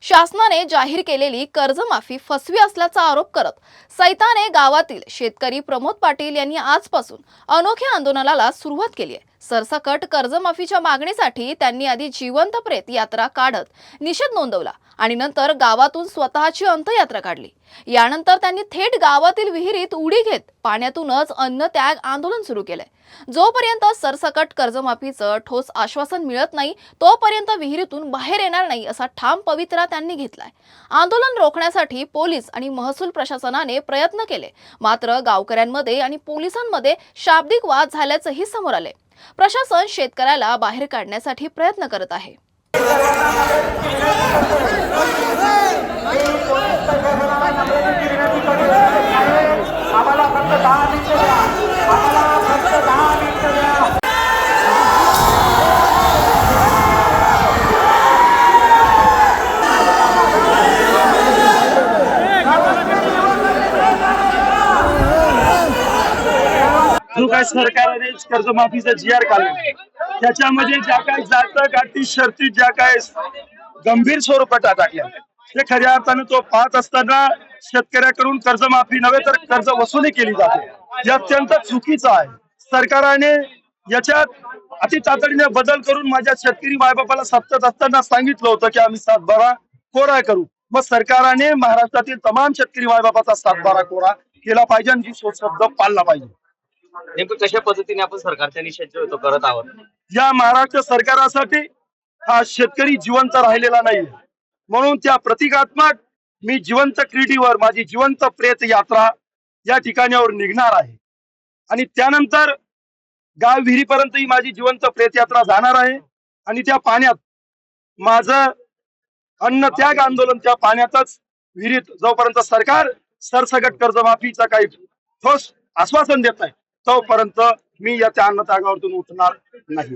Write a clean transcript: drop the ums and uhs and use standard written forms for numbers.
शासनाने जाहीर केलेली कर्जमाफी फसवी असल्याचा आरोप करत सैताने गावातील शेतकरी प्रमोद पाटील यांनी आजपासून अनोख्या आंदोलनाला सुरुवात केली आहे। सरसकट कर्जमाफीच्या मागणीसाठी त्यांनी आधी जिवंत प्रेत यात्रा काढत निषेध नोंदवला आणि नंतर गावातून स्वतःची अंत्ययात्रा काढली। यानंतर त्यांनी थेट गावातील विहिरीत उडी घेत पाण्यातूनच अन्नत्याग आंदोलन सुरू केलंय। जोपर्यंत सरसकट कर्जमाफीचं ठोस आश्वासन मिळत नाही तोपर्यंत विहिरीतून बाहेर येणार नाही असा ठाम पवित्रा त्यांनी घेतलाय। आंदोलन रोखण्यासाठी पोलीस आणि महसूल प्रशासनाने प्रयत्न केले, मात्र गावकऱ्यांमध्ये आणि पोलिसांमध्ये शाब्दिक वाद झाल्याचंही समोर आले। प्रशासन शेतकऱ्याला बाहेर काढण्यासाठी प्रयत्न करत आहे। जो काय सरकारने कर्जमाफीचा GR काढला त्याच्यामध्ये ज्या काही जात गाठी शर्ती ज्या काय गंभीर स्वरूपात टाकल्या ते खऱ्या अर्थाने तो पाहत असताना शेतकऱ्याकडून कर्जमाफी नव्हे तर कर्ज वसुली केली जाते, हे अत्यंत चुकीचं आहे। सरकारने याच्यात अति तातडीने बदल करून माझ्या शेतकरी मायबापाला सत्तेत असताना सांगितलं होतं की आम्ही 7/12 कोरा करू। मग सरकारने महाराष्ट्रातील तमाम शेतकरी मायबापाचा 7/12 कोरा केला पाहिजे आणि ही शब्द पाळला पाहिजे। नेमकं कशा पद्धतीने आपण सरकारचा निषेध जो तो करत आहोत? या महाराष्ट्र सरकारासाठी हा शेतकरी जिवंत राहिलेला नाही, म्हणून त्या प्रतिकात्मक मी जिवंत क्रीडीवर माझी जिवंत प्रेत यात्रा या ठिकाणावर निघणार आहे आणि त्यानंतर गाव विहिरीपर्यंत ही माझी जिवंत प्रेत यात्रा जाणार आहे आणि त्या पाण्यात माझं अन्न त्याग आंदोलन त्या पाण्यातच विहिरीत जोपर्यंत सरकार सरसकट कर्जमाफीचा काही ठोस आश्वासन देत नाही तोपर्यंत मी या त्या अन्नत्यागावरून उठणार नाही।